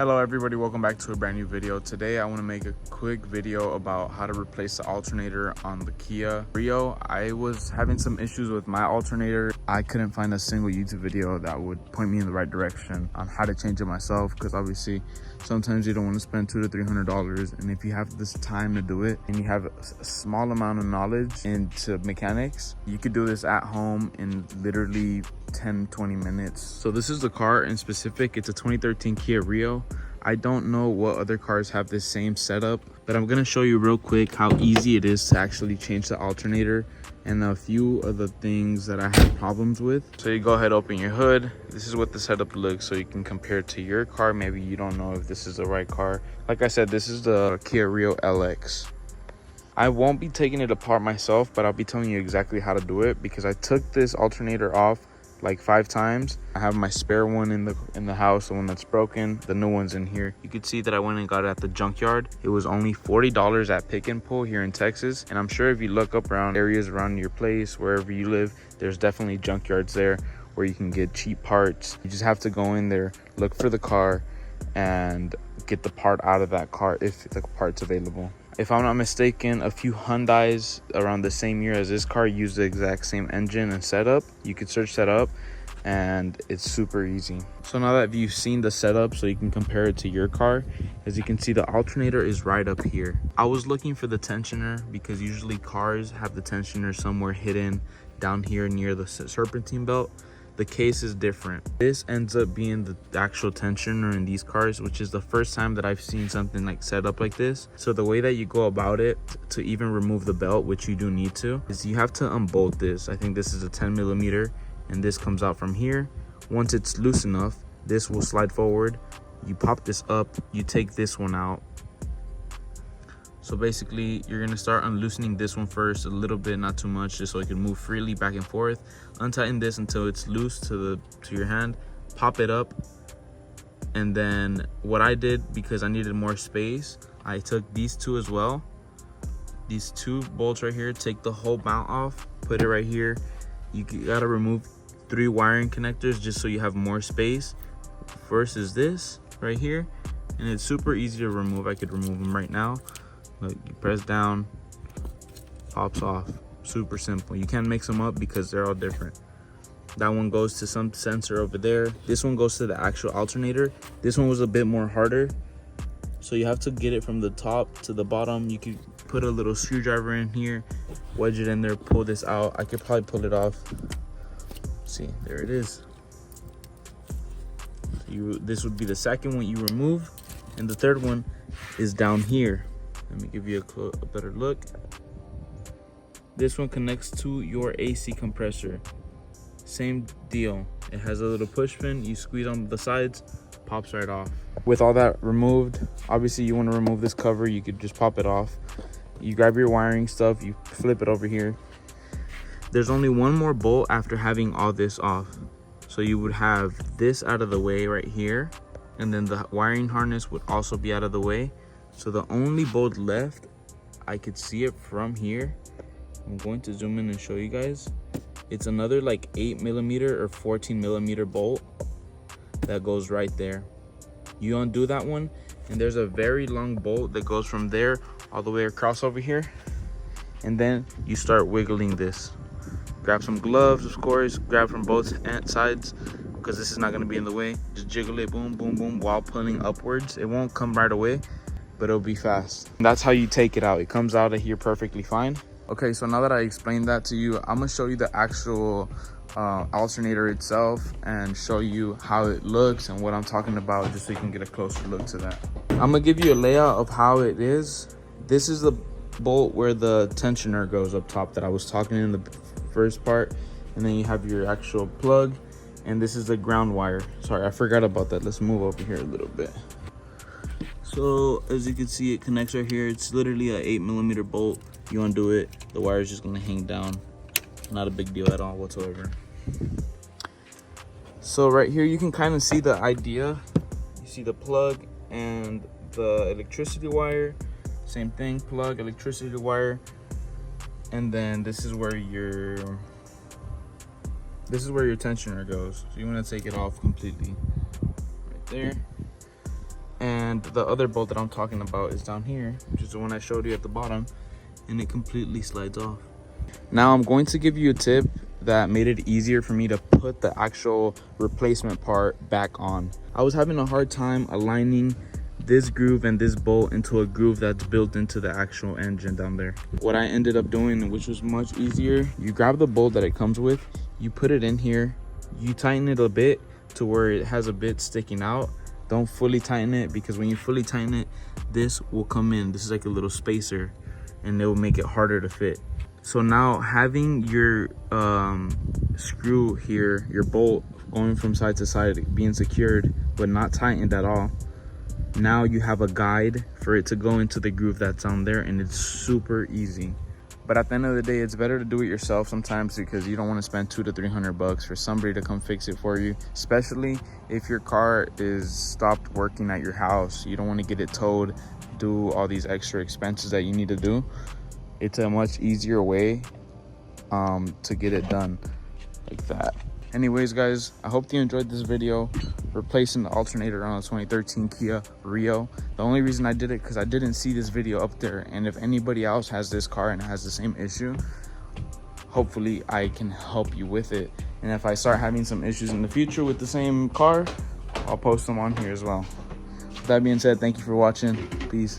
Hello everybody, welcome back to a brand new video. Today I want to make a quick video about how to replace the alternator on the Kia Rio. I was having some issues with my alternator. I couldn't find a single YouTube video that would point me in the right direction on how to change it myself, because obviously sometimes you don't want to spend $200 to $300, and if you have this time to do it and you have a small amount of knowledge into mechanics, you could do this at home in literally 10-20 minutes. So this is the car in specific. It's a 2013 Kia Rio. I don't know what other cars have this same setup, but I'm gonna show you real quick how easy it is to actually change the alternator and a few of the things that I had problems with. So you go ahead, open your hood. This is what the setup looks, so you can compare it to your car. Maybe you don't know if this is the right car. Like I said, this is the Kia Rio LX. I won't be taking it apart myself, but I'll be telling you exactly how to do it, because I took this alternator off like 5 times. I have my spare one in the house, the one that's broken. The new one's in here. You could see that I went and got it at the junkyard. It was only $40 at Pick and Pull here in Texas, and I'm sure if you look up around areas around your place, wherever you live, there's definitely junkyards there where you can get cheap parts. You just have to go in there, look for the car, and get the part out of that car if the part's available. If I'm not mistaken, a few Hyundais around the same year as this car use the exact same engine and setup. You could search that up and it's super easy. So now that you've seen the setup, so you can compare it to your car, as you can see, the alternator is right up here. I was looking for the tensioner because usually cars have the tensioner somewhere hidden down here near the serpentine belt. The case is different. This ends up being the actual tensioner in these cars, which is the first time that I've seen something like set up like this. So the way that you go about it to even remove the belt, which you do need to, is you have to unbolt this. I think this is a 10mm, and this comes out from here. Once it's loose enough, this will slide forward. You pop this up, you take this one out. So basically, you're gonna start unloosening this one first, a little bit, not too much, just so it can move freely back and forth. Untighten this until it's loose to your hand. Pop it up, and then what I did, because I needed more space, I took these two as well. These 2 bolts right here. Take the whole mount off, put it right here. You gotta remove 3 wiring connectors just so you have more space. First is this right here, and it's super easy to remove. I could remove them right now. Look, you press down, pops off. Super simple. You can't mix them up because they're all different. That one goes to some sensor over there. This one goes to the actual alternator. This one was a bit more harder, so you have to get it from the top to the bottom. You could put a little screwdriver in here, wedge it in there, pull this out. I could probably pull it off. See, there it is. This would be the second one you remove, and the third one is down here. Let me give you a better look. This one connects to your AC compressor. Same deal. It has a little push pin. You squeeze on the sides, pops right off. With all that removed, obviously you want to remove this cover. You could just pop it off. You grab your wiring stuff, you flip it over here. There's only one more bolt after having all this off. So you would have this out of the way right here, and then the wiring harness would also be out of the way. So the only bolt left, I could see it from here. I'm going to zoom in and show you guys. It's another like 8mm or 14mm bolt that goes right there. You undo that one, and there's a very long bolt that goes from there all the way across over here. And then you start wiggling this. Grab some gloves, of course, grab from both sides, because this is not gonna be in the way. Just jiggle it, boom, boom, boom, while pulling upwards. It won't come right away, but it'll be fast. And that's how you take it out. It comes out of here perfectly fine. Okay, so now that I explained that to you, I'm gonna show you the actual alternator itself and show you how it looks and what I'm talking about, just so you can get a closer look to that. I'm gonna give you a layout of how it is. This is the bolt where the tensioner goes up top that I was talking in the first part, and then you have your actual plug, and this is the ground wire. Sorry, I forgot about that. Let's move over here a little bit. So as you can see, it connects right here. It's literally a 8mm bolt. You undo it, the wire is just gonna hang down. Not a big deal at all whatsoever. So right here you can kind of see the idea. You see the plug and the electricity wire. Same thing, plug, electricity wire. And then this is where your tensioner goes. So you want to take it off completely right there. And the other bolt that I'm talking about is down here, which is the one I showed you at the bottom, and it completely slides off. Now I'm going to give you a tip that made it easier for me to put the actual replacement part back on. I was having a hard time aligning this groove and this bolt into a groove that's built into the actual engine down there. What I ended up doing, which was much easier, you grab the bolt that it comes with, you put it in here, you tighten it a bit to where it has a bit sticking out. Don't fully tighten it, because when you fully tighten it, this will come in. This is like a little spacer, and it will make it harder to fit. So now having your screw here, your bolt going from side to side, being secured but not tightened at all, now you have a guide for it to go into the groove that's on there, and it's super easy. But at the end of the day, it's better to do it yourself sometimes, because you don't want to spend $200 to $300 for somebody to come fix it for you, especially if your car is stopped working at your house. You don't want to get it towed, do all these extra expenses that you need to do. It's a much easier way to get it done like that. Anyways, guys, I hope you enjoyed this video replacing the alternator on a 2013 Kia Rio. The only reason I did it because I didn't see this video up there, and if anybody else has this car and has the same issue, hopefully I can help you with it. And if I start having some issues in the future with the same car, I'll post them on here as well. With that being said, thank you for watching. Peace.